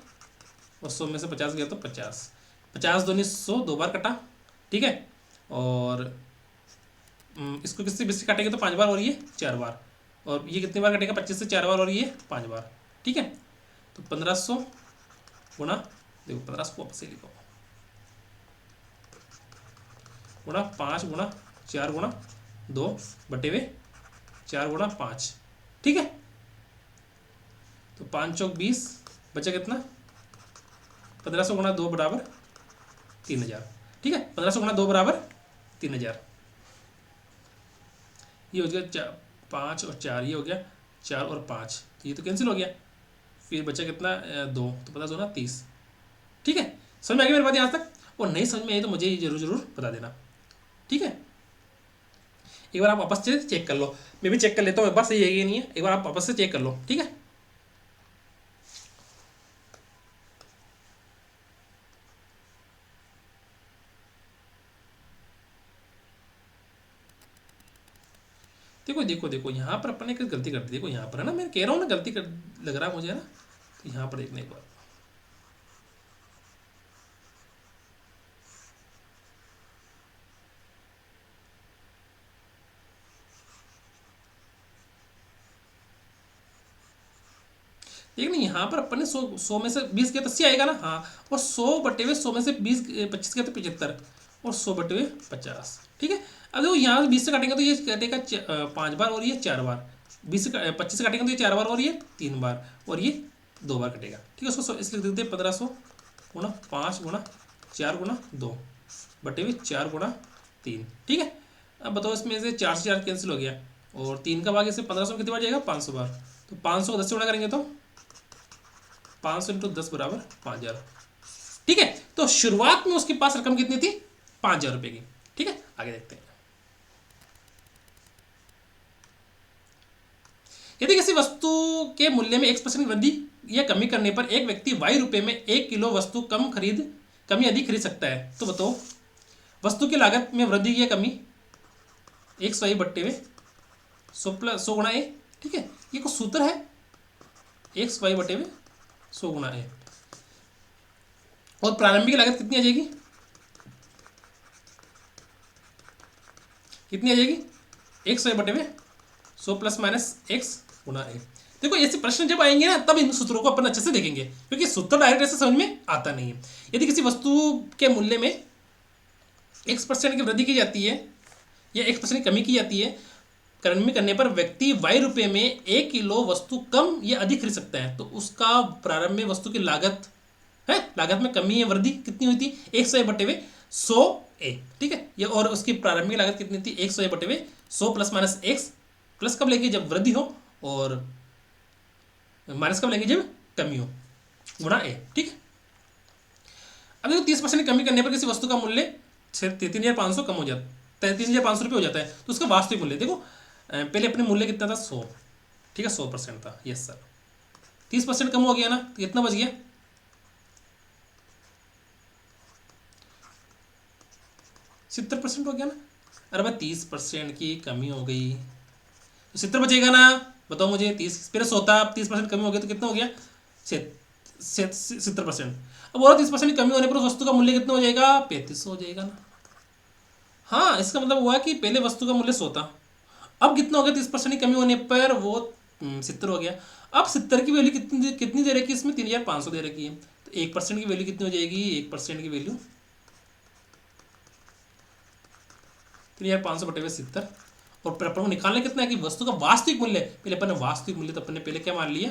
और 100 में से 50 गया तो 50। 50 दूनी 100, 2 बार कटा। ठीक है, और इसको किससे 20 से काटेंगे तो 5 बार और ये 4 बार, और ये कितनी बार कटेगा 25 से 4 बार और ये 5 बार। ठीक है, तो 1500 गुणा, देखो 1500 को वापस से लिखो, गुणा 5 गुणा 4 गुणा 2 बटे हुए 4 गुणा 5। ठीक है, तो 5 चौक 20, बचा कितना 1500 गुणा 2 बराबर 3000। ठीक है, 1500 गुणा 2 बराबर 3000। ये हो गया 5 और 4, ये हो गया 4 और 5, ये तो कैंसिल हो गया। फिर बचा कितना 2, तो 15 2 30। ठीक है, समझ में आ गई मेरी बात यहाँ तक। और नहीं समझ में आई तो मुझे ये जरूर बता देना। ठीक है, एक बार आप वापस से चेक कर लो, मैं भी चेक कर लेता हूँ एक बार, सही है कि नहीं है, एक बार आप वापस से चेक कर लो। ठीक है, देखो देखो देखो यहाँ पर अपन ने एक गलती कर दी। देखो यहाँ पर है ना, मैं कह रहा हूँ ना गलती कर लग रहा है मुझे ना, तो यहाँ पर देखने एक बार, देखना यहाँ पर अपन ने 100 में से 20 किया तो 80 आएगा ना। हाँ, और 100 बटे हुए 100 में से 25 किया तो 75 और 100 बटे हुए 50। ठीक है, अब देखो यहाँ 20 से काटेंगे तो ये कटेगा 5 बार और ये 4 बार, 25 से काटेंगे तो ये 4 बार और ये 3 बार और ये 2 बार कटेगा। ठीक है, उसको इसलिए लिख देते हैं 1500 गुणा 5 गुणा 4 गुणा 2 बटे हुए 4 गुणा 3। ठीक है, अब बताओ इसमें से 4 से 4 कैंसिल हो गया और 3 का भाग इससे 1500 कितनी बार जाएगा 500 बार। तो 500 को 10 से गुणा करेंगे तो 500 इंटू 10 बराबर 5000। ठीक है, तो शुरुआत में उसके पास रकम कितनी थी 5000 रुपए की। ठीक है, आगे देखते हैं। यदि किसी वस्तु के मूल्य में 1% वृद्धि या कमी करने पर एक व्यक्ति Y रुपए में 1 किलो वस्तु कम या अधिक खरीद सकता है, तो बताओ वस्तु की लागत में वृद्धि या कमी 100 बट्टे में 100 गुणा ए। ठीक है, ये कुछ सूत्र है, 100 बटे में 100 गुणा ए, और प्रारंभिक लागत कितनी आ जाएगी, कितनी आ जाएगी 100 बटे में 100 प्लस माइनस एक्स गुणा ए। देखो ऐसे प्रश्न जब आएंगे ना तब इन सूत्रों को अपन अच्छे से देखेंगे, क्योंकि सूत्र डायरेक्ट ऐसे समझ में आता नहीं है। यदि किसी वस्तु के मूल्य में 1% की वृद्धि की जाती है या 1% की कमी की जाती है, कमी करने पर व्यक्ति Y रुपए में 1 किलो वस्तु कम या अधिक खरीद सकता है, तो उसका प्रारंभ में वस्तु की लागत है, लागत में कमी या वृद्धि कितनी हुई थी 100 बटे हुए 100 ए। ठीक है, ये और उसकी प्रारंभिक लागत कितनी थी 100 बटे हुए 100 प्लस माइनस एक्स, प्लस कब लेके जब वृद्धि हो और माइनस कब लेंगे जब कमी हो, गुणा ए। ठीक है, अब देखो 30% कमी करने पर किसी वस्तु का मूल्य 3,500 कम हो जाता है, 3,500 रुपये हो जाता है, तो उसका वास्तविक मूल्य देखो पहले अपने मूल्य कितना था 100, ठीक है 100% था, यस सर 30% कम हो गया ना, तो कितना बच गया 70% हो गया ना। अरे भाई 30% की कमी हो गई तो 70 बचेगा ना, बताओ मुझे 30 पहले 100 था, अब 30% कमी हो गया तो कितना हो गया 70%। अब और 30% की कमी होने पर उस वस्तु का मूल्य कितना हो जाएगा 3500 हो जाएगा ना। हाँ इसका मतलब हुआ कि पहले वस्तु का मूल्य 100 था, अब कितना हो गया 30% की कमी होने पर वो 70 हो गया। अब 70 की वैल्यू कितनी दे रखी है इसमें 3,500 दे रखी है, तो 1% की वैल्यू कितनी हो जाएगी, 1% की वैल्यू 3,500 बटे 70। और फिर अपन को निकालना कितना है कि वस्तु का वास्तविक मूल्य, पहले अपन ने वास्तविक मूल्य तो अपन ने पहले क्या मान लिया,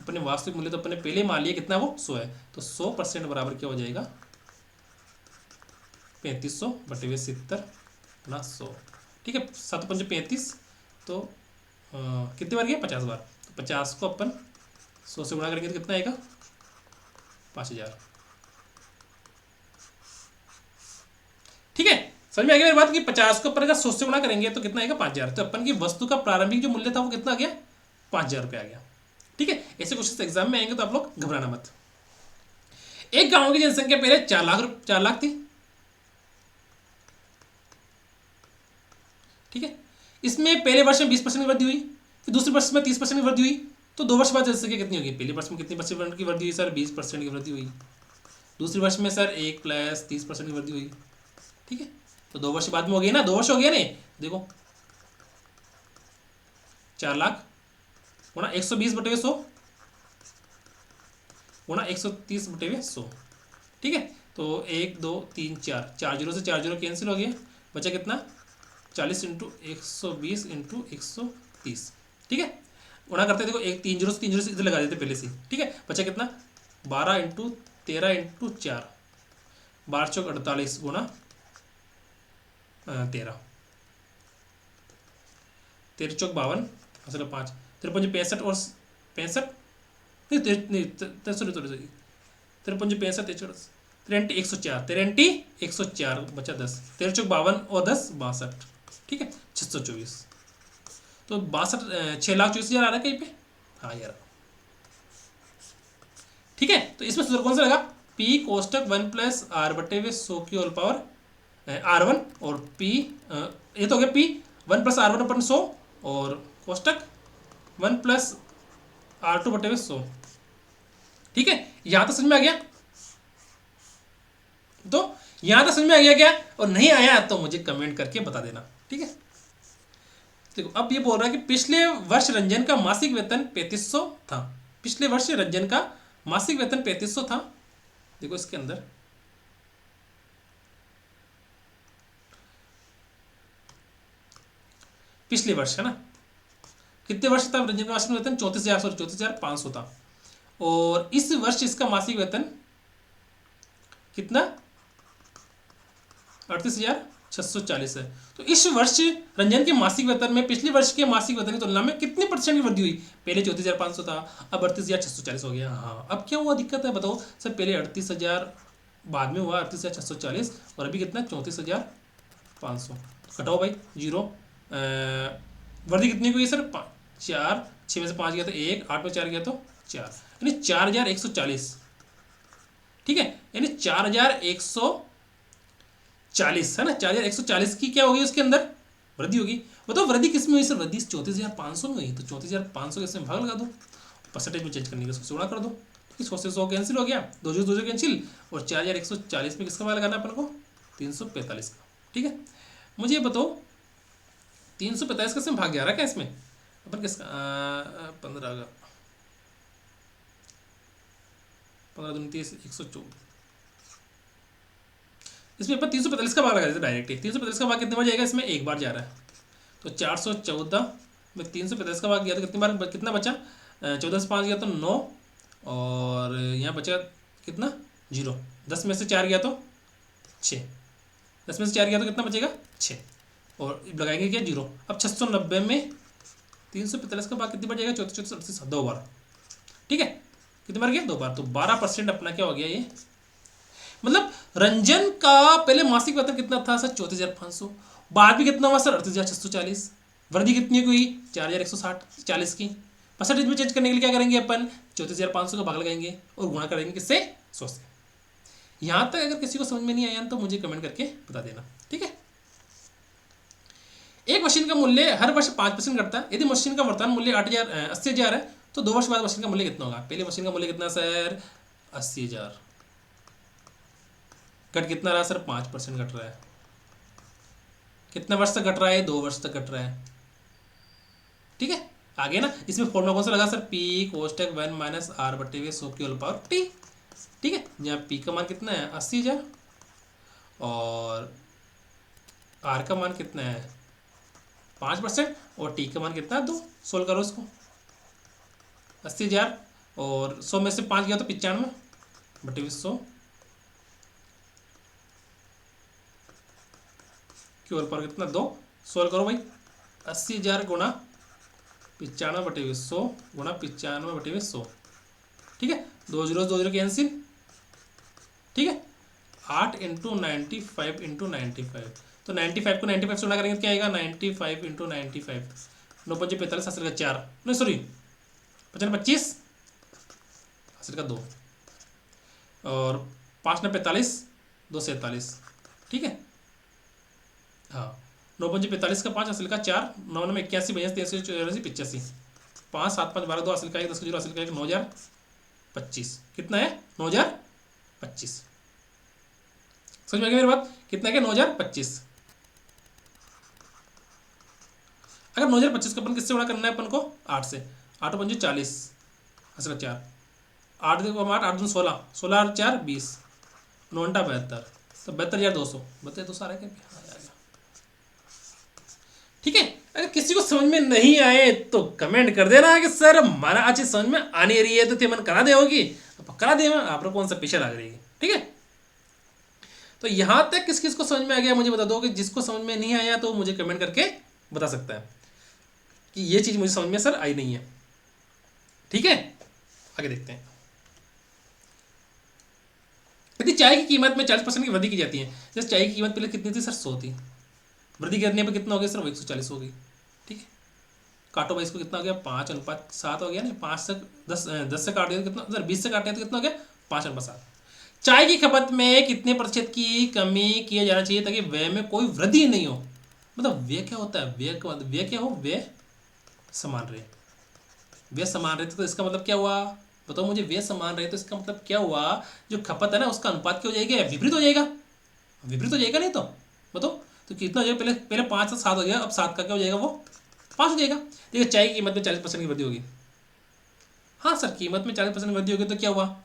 अपने वास्तविक मूल्य तो अपने पहले मान लिया कितना वो 100 है, तो 100% बराबर क्या हो जाएगा 3500 बटे 70 गुना 100। ठीक है 7 पंजे 35, तो कितने बार गया 50 बार, तो 50 को अपन 100 से गुणा करेंगे तो कितना आएगा 5000। ठीक है समझ में आ गया मेरी बात कि 50 को अपन अगर 100 से गुणा करेंगे तो कितना आएगा 5000, तो अपन की वस्तु का प्रारंभिक जो मूल्य था वो कितना आ गया 5000 रुपये आ गया। ठीक है ऐसे क्वेश्चन एग्जाम में आएंगे तो आप लोग घबराना मत। एक गांव की जनसंख्या पहले 4 लाख थी, ठीक है इसमें पहले वर्ष में 20% की वृद्धि हुई, फिर दूसरे वर्ष में 30% की वृद्धि हुई, तो 2 वर्ष बाद जनसंख्या कितनी होगी, पहले वर्ष में कितनी परसेंट की वृद्धि हुई सर 20% की वृद्धि हुई, दूसरे वर्ष में सर 1 + 30% की वृद्धि हुई। ठीक है तो 2 वर्ष बाद में हो गई ना, 2 वर्ष हो गया नहीं, देखो 4 लाख गुणा 120 बटे 100 गुणा 130 बटे 100। ठीक है तो 1 2 3 4, 4 जीरो से 4 जीरो कैंसिल हो गया, बचा कितना 40 × 120 × 130। ठीक है गुणा करते देखो 3 जीरो से इधर लगा देते पहले से। ठीक है बचा कितना 12 × 13 × 4, 12 चौक 48 गुणा 13, 13 चौक 52 असल 5, 53 65 और 65 नहीं 63 104, 104 बचा 10, 13 चौक 52 और 10 62। ठीक है 624, तो 6,24,000 आ रहा है कहीं पे, हाँ यार। ठीक है तो इसमें सूत्र कौन सा लगा, पी कोष्टक 1 + r बटे 100 की होल पावर r1 और p ये तो हो गया p 1 + r1 अपन 100 और कोष्टक 1 + r2 बटे 100। ठीक है यहां तो समझ में आ गया, तो यहां तक समझ में आ गया क्या, और नहीं आया तो मुझे कमेंट करके बता देना। ठीक है देखो अब ये बोल रहा है कि पिछले वर्ष रंजन का मासिक वेतन 3500 था, पिछले वर्ष रंजन का मासिक वेतन 3500 था। देखो इसके अंदर पिछले वर्ष है ना, कितने वर्ष था रंजन का मासिक वेतन 34,500 था, और इस वर्ष इसका मासिक वेतन कितना 38,640 है। तो इस वर्ष रंजन के मासिक वेतन में पिछले वर्ष के मासिक वेतन की तुलना में कितने % की वृद्धि हुई, पहले 34,500 था अब 38,640 हो गया। हाँ अब क्या हुआ दिक्कत है बताओ सर, पहले 38,000 बाद में हुआ 38,640 और अभी कितना 34,500, घटाओ भाई जीरो, वृद्धि कितनी हुई सर 4, 6 में से 5 गया तो 1, 8 में 4 गया तो 4, यानी 4,140। ठीक है यानी 4,140 है ना, 4,140 की क्या होगी उसके अंदर वृद्धि होगी। बताओ वृद्धि किस में हुई सर, वृद्धि 34,500 में हुई, तो 34,500 के इसमें भाग लगा दो, परसेंटेज में चेंज करने के 100 से गुणा कर दो, 100 से 100 कैंसिल हो गया, 2 जो कैंसिल, और 4,140 में किसका भाग लगाना अपन को 345 का। ठीक है मुझे ये बताओ 345 का इसमें भाग 11 क्या इसमें अपन किसका 15 का 15 दूनी 30 114, इसमें अपन 345 का भाग लगा देते डायरेक्ट ही। 345 का भाग कितने बार जाएगा, इसमें एक बार जा रहा है, तो 414 में 345 का भाग गया तो कितनी बार कितना बचा 14 से 5 गया तो 9, और यहाँ बचा कितना 0, 10 में से 4 गया तो 6, 10 में से 4 गया तो कितना बचेगा 6, और लगाएंगे क्या 0। अब 690 में 345 का भाग कितनी बार जाएगा, 34 34 38, 2 बार। ठीक है, कितनी बार गया, 2 बार। तो 12% अपना क्या हो गया ये, मतलब रंजन का पहले मासिक वेतन कितना था सर, 34,500, बाद भी कितना हुआ सर, 38,640। वृद्धि कितनी हुई, 4,160, 40 की। परसेंटेज में चेंज करने के लिए क्या करेंगे अपन, 34,500 का भाग लगाएंगे और गुणा करेंगे किससे, 100 से। यहाँ तक अगर किसी को समझ में नहीं आया तो मुझे कमेंट करके बता देना। ठीक है, एक मशीन का मूल्य हर वर्ष 5% घटता है। यदि मशीन का वर्तमान मूल्य 80,000 है तो 2 वर्ष बाद मशीन का मूल्य कितना होगा। पहले मशीन का मूल्य कितना सर, 80,000, घट कितना रहा सर, 5% घट रहा है। कितने वर्ष तक घट रहा है, 2 वर्ष तक घट रहा है। ठीक है, आगे ना इसमें फॉर्मूला कौन सा लगा सर, पी कोष्टक 1 माइनस आर बटे वे 100 की होल पावर टी। ठीक है, जहाँ पी का मान कितना है 80,000 और आर का मान कितना है 5% और टी का मान कितना है 2। सोल्व करो इसको, 80,000 और 100 में से 5 गया तो 95 बटे 100 की होल पावर कितना 2। सोल्व करो भाई, 80,000 गुणा 95 बटे 100 गुणा 95 बटे 100। ठीक है, 2 जीरो 2 जीरो कैंसिल। ठीक है, 8 इंटू 95 इंटू 95, तो 95 को 95 से गुणा करेंगे तो क्या आएगा, 95 इंटू 95, 9 5 45 हासिल का 4, नहीं सॉरी 55 25 हासिल का 2 और 5 9 45 2 47। ठीक है, हाँ 9 5 45 का 5 हासिल का 4, 9 9 81 22 83 84 85, 5 7 5 12 2 हासिल का 1 10 का 0 हासिल का 1 9,025। कितना है 9,025। समझ में आ गया मेरी बात, कितना क्या 9,025। अगर 9,025 का अपन किससे गुणा करना है अपन को, 8 से, 8 5 40 हासिल का 4, 8 देखो 8 8 2 16 16 और 4 20, 9 72, तो 72,200 72,200 आ रहा है क्या, ठीक है। अगर किसी को समझ में नहीं आए तो कमेंट कर देना कि सर हमारा अच्छी समझ में आने रही है तो तेमन करा दे होगी, तो करा दे आप लोग कौन सा पीछे लग रही है। ठीक है, तो यहां तक किस किस को समझ में आ गया मुझे बता दो, कि जिसको समझ में नहीं आया तो मुझे कमेंट करके बता सकता है कि ये चीज मुझे समझ में सर आई नहीं है। ठीक है, आगे देखते हैं। यदि चाय की कीमत में 40% की वृद्धि की जाती है, जैसे चाय की कीमत पहले कितनी थी सर 100 थी, वृद्धि करने पर कितना हो गया सर, 140 हो गई। ठीक है, काटो भाई इसको, कितना हो गया 5:7 हो गया ना, 5 से 10 से काट दिया तो कितना सर, 20 से काटे तो कितना हो गया 5:7। चाय की खपत में कितने प्रतिशत की कमी किया जाना चाहिए ताकि व्यय में कोई वृद्धि नहीं हो। मतलब व्यय क्या होता है, व्यय का मतलब व्यय क्या हो, व्यय समान रहे। व्यय समान रहे तो इसका मतलब क्या हुआ बताओ मुझे, व्यय समान रहे तो इसका मतलब क्या हुआ, जो खपत है ना उसका अनुपात क्या हो जाएगा, विपरीत हो जाएगा। विपरीत हो जाएगा नहीं तो बताओ, तो कितना हो जाएगा, पहले पहले 5 से 7 हो गया, अब 7 का क्या हो जाएगा, वो 5 हो जाएगा। देखिए चाय की कीमत में 40% की वृद्धि होगी। हाँ सर, कीमत में 40% वृद्धि होगी तो क्या हुआ,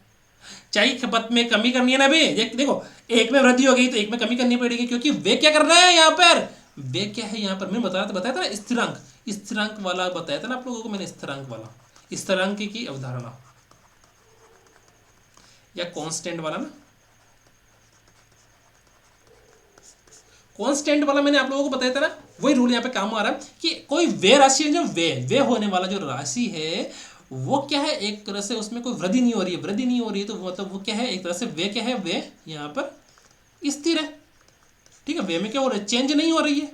चाय की खपत में कमी करनी है ना अभी। देखो एक में वृद्धि हो गई तो एक में कमी करनी पड़ेगी, क्योंकि वे क्या कर रहा है यहाँ पर, वे क्या है यहाँ पर, मैं बताया था ना स्थिरांक, स्थिरांक वाला बताया था ना आप लोगों को मैंने, स्थिरांक वाला, स्थिरांक की अवधारणा या कांस्टेंट वाला ना, कांस्टेंट वाला मैंने आप लोगों को बताया था ना, वही रूल यहाँ पे काम आ रहा है कि कोई वे राशि है, जो वे होने वाला जो राशि है वो क्या है, एक तरह से उसमें कोई वृद्धि नहीं हो रही है, वृद्धि नहीं हो रही है तो मतलब वो क्या है, एक तरह से वे क्या है, वे यहाँ पर स्थिर है। ठीक है, वे में क्या हो रहा है, चेंज नहीं हो रही है।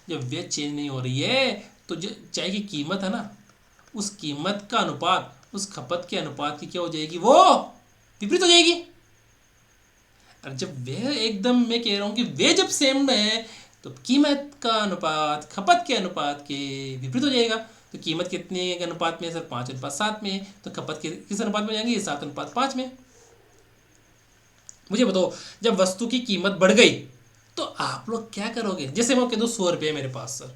जब वे चेंज नहीं हो रही है तो जो चाय की कीमत है ना, उस कीमत का अनुपात उस खपत के अनुपात की क्या हो जाएगी, वो विपरीत हो जाएगी। और जब वे एकदम मैं कह रहा हूं कि वे जब सेम है तो कीमत का अनुपात खपत के अनुपात के विपरीत हो जाएगा। तो कीमत कितने के अनुपात में सर, 5:7 में, तो खपत के किस अनुपात में जाएंगे, 7:5 में। मुझे बताओ जब वस्तु की कीमत बढ़ गई तो आप लोग क्या करोगे, जैसे मैं कह दूँ 100 रुपये मेरे पास सर,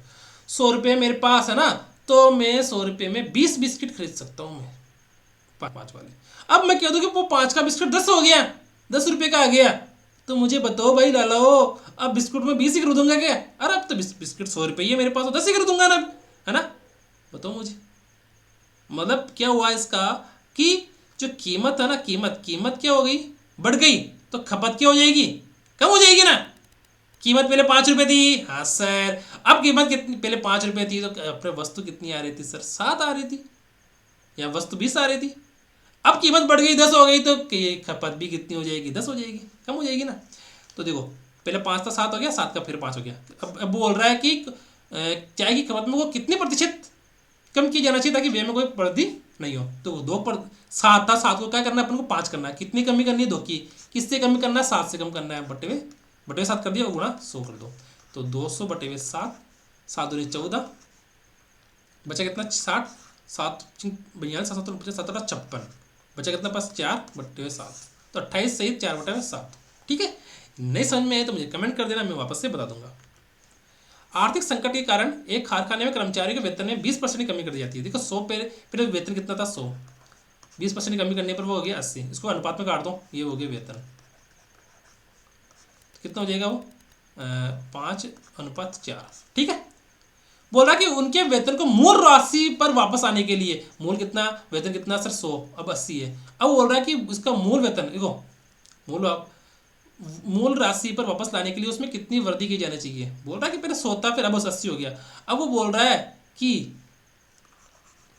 100 रुपये मेरे पास है ना, तो मैं 100 रुपये में 20 बिस्किट खरीद सकता हूँ मैं, 5 वाले। अब मैं कह दूँ कि वो 5 का बिस्किट 10 हो गया, 10 रुपये का आ गया, तो मुझे बताओ भाई लालो, अब बिस्कुट में 20 ही खरीदूंगा क्या, अरे अब तो बिस्किट 100 रुपये मेरे पास, 10 ही खरीदूंगा ना, है ना। बताओ मुझे मतलब क्या हुआ इसका, कि जो कीमत है ना, कीमत क्या हो गई, बढ़ गई, तो खपत क्या हो जाएगी, कम हो जाएगी ना। कीमत पहले 5 रुपए थी, हाँ सर। अब कीमत कितनी, पहले 5 रुपए थी तो अपने वस्तु कितनी आ रही थी सर, 7 आ रही थी, या वस्तु 20 आ रही थी। अब कीमत बढ़ गई 10 हो गई तो खपत भी कितनी हो जाएगी, 10 हो जाएगी, कम हो जाएगी ना। तो देखो पहले 5 था, 7 हो गया, 7 का फिर 5 हो गया। अब बोल रहा है कि चाय की खपत में वो कितने प्रतिशत कम की जाना चाहिए ताकि व्यय में कोई वृद्धि नहीं हो। तो 2 पर 7 था, 7 को क्या करना है अपन को 5 करना है। कितनी कमी करनी है, 2 की। किससे कमी करना है, 7 से कम करना है। बटे 7 कर दिया, गुणा 100 कर दो। तो 200 बटे 7, 7 दूनी 14, बचा कितना 60, 7 42, 7 17 56, बचा कितना पास 4 बटे 7, तो 28 सही 4 बटे 7। ठीक है, नहीं समझ में आए तो मुझे कमेंट कर देना, मैं वापस से बता दूंगा। आर्थिक संकट के कारण एक कारखाने में कर्मचारियों के वेतन में 20% की कमी कर दी जाती है। देखो 100 पे वेतन कितना था 100, 20% की कमी करने पर वो हो गया 80। इसको अनुपात में काट दो, ये हो गया वेतन, कितना हो जाएगा वो 5:4। ठीक है, बोल रहा कि उनके वेतन को मूल राशि पर वापस आने के लिए, मूल कितना वेतन कितना सर 100, अब 80 है। अब बोल रहा है कि उसका मूल वेतन देखो मूल राशि पर वापस लाने के लिए उसमें कितनी वृद्धि की जानी चाहिए। बोल रहा है कि पहले 100 था, फिर अब 80 हो गया। अब वो बोल रहा है कि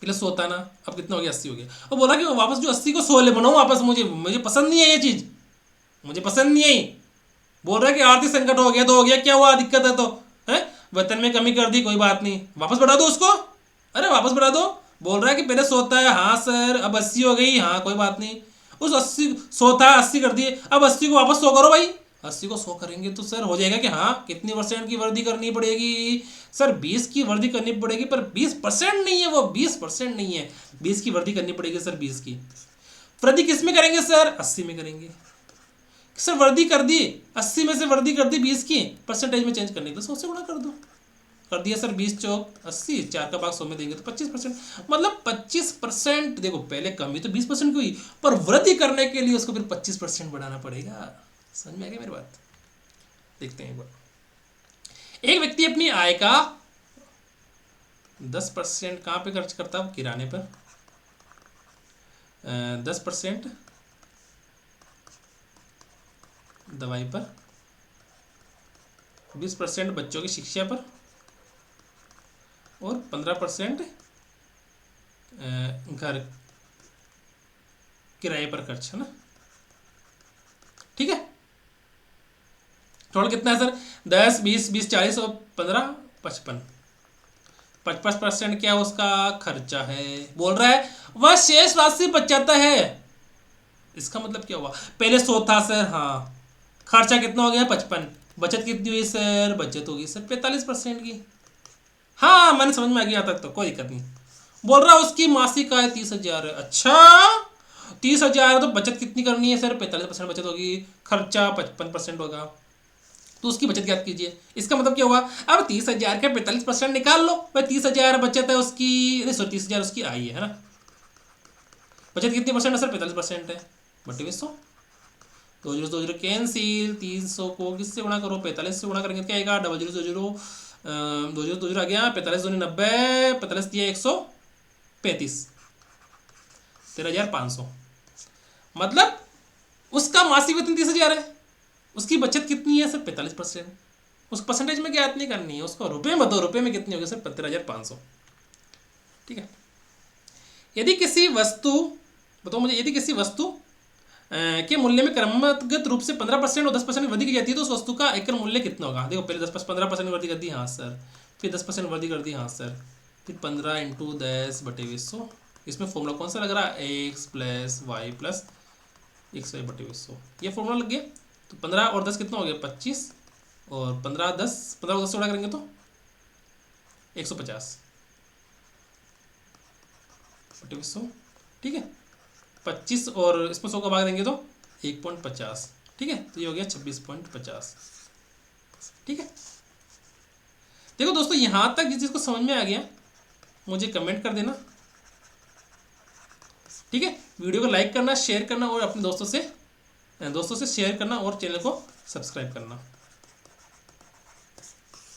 पहले 100 था ना, अब कितना हो गया 80 हो गया। अब बोल रहा है कि वापस जो 80 को 100 ले बनाऊँ वापस, मुझे पसंद नहीं है ये चीज़, मुझे पसंद नहीं आई। बोल रहा है कि आर्थिक संकट हो गया तो हो गया, क्या हुआ, दिक्कत है तो है, वेतन में कमी कर दी, कोई बात नहीं, वापस बढ़ा दो उसको। अरे वापस बढ़ा दो। बोल रहा है कि पहले 100 था, हाँ सर, अब 80 हो गई, हाँ कोई बात नहीं। उस 80 100 था 80 कर दिए, अब 80 को वापस 100 करो भाई। 80 को 100 करेंगे तो सर हो जाएगा कि हाँ कितनी % की वृद्धि करनी पड़ेगी सर, 20 की वृद्धि करनी पड़ेगी, पर 20% नहीं है वो, 20% नहीं है, 20 की वृद्धि करनी पड़ेगी सर। 20 की वृद्धि किस में करेंगे सर, 80 में करेंगे सर। वृद्धि कर दी 80 में से, वृद्धि कर दी 20 की, परसेंटेज में चेंज करने के लिए 100 से गुणा कर दो, कर दिया सर। 20 चौक 80, 4 का भाग 100 में देंगे तो 25%, मतलब 25%। देखो पहले कमी तो 20% की हुई, पर वृद्धि करने के लिए उसको फिर 25% बढ़ाना पड़ेगा। समझ में आ गया मेरी बात। देखते हैं एक बार। एक व्यक्ति अपनी आय का 10% कहाँ पे खर्च करता है, किराने पर, 10% दवाई पर, 20% बच्चों की शिक्षा पर, और 15% घर किराए पर खर्च, है ना। ठीक है, टोटल कितना है सर, 10 20 20 40 और 15 55, 55% क्या उसका खर्चा है। बोल रहा है वह शेष राशि बचाता है। इसका मतलब क्या हुआ, पहले 100 था सर, हाँ, खर्चा कितना हो गया 55, बचत कितनी हुई सर, बचत होगी सर 45% की। हाँ मैंने समझ में आ गया तक, तो कोई दिक्कत नहीं। बोल रहा उसकी मासिक आय 30,000 है। अच्छा 30,000 तो बचत कितनी करनी है सर, 45% बचत होगी, खर्चा 55% होगा, तो उसकी बचत ज्ञात कीजिए। इसका मतलब क्या हुआ, अब 30,000 का 45% निकाल लो, भाई 30,000 बचत है उसकी, नहीं सॉरी 30,000 उसकी आई है ना, बचत कितनी परसेंट है सर, 45% है, बटे 200, 2 कैंसिल, 300 को किससे गुणा करो, 45 से गुणा करेंगे क्या आएगा, 0000 2 आ गया, 45 दूनी 90, 45 दिया 135, 13,500। मतलब उसका मासिक वेतन 30,000 है, उसकी बचत कितनी है सर 45%। उस परसेंटेज में ज्ञात नहीं करनी है, उसको रुपए में बताओ, रुपए में कितनी होगी सर 13,500। ठीक है, यदि किसी वस्तु, बताओ मुझे, यदि किसी वस्तु के मूल्य में क्रमगत रूप से 15% और 10% की वृद्धि की जाती है तो उस वस्तु का एकल मूल्य कितना होगा। देखो पहले 15% वृद्धि कर दी, हाँ सर, फिर 10% वृद्धि कर दी, हाँ सर, फिर 15 × 10 बटे 200। इसमें फॉर्मूला कौन सा लग रहा है, x + y + xy बटे 200, ये फॉर्मूला लग गया। तो 15 और 10 कितना हो गया 25, और 15 10 15 10 से बड़ा करेंगे तो 150 बटे 200। ठीक है, 25 और इसमें 100 का भाग देंगे तो 1.50। ठीक है, तो ये हो गया 26.50। ठीक है, देखो दोस्तों यहाँ तक जिस चीज़ को समझ में आ गया मुझे कमेंट कर देना। ठीक है, वीडियो को लाइक करना, शेयर करना, और अपने दोस्तों से शेयर करना, और चैनल को सब्सक्राइब करना।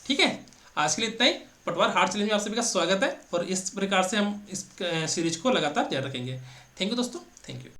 ठीक है, आज के लिए इतना ही। पटवार हार्ड चैलेंज में आप सभी का स्वागत है, और इस प्रकार से हम इस सीरीज को लगातार जारी रखेंगे। थैंक यू दोस्तों, थैंक यू।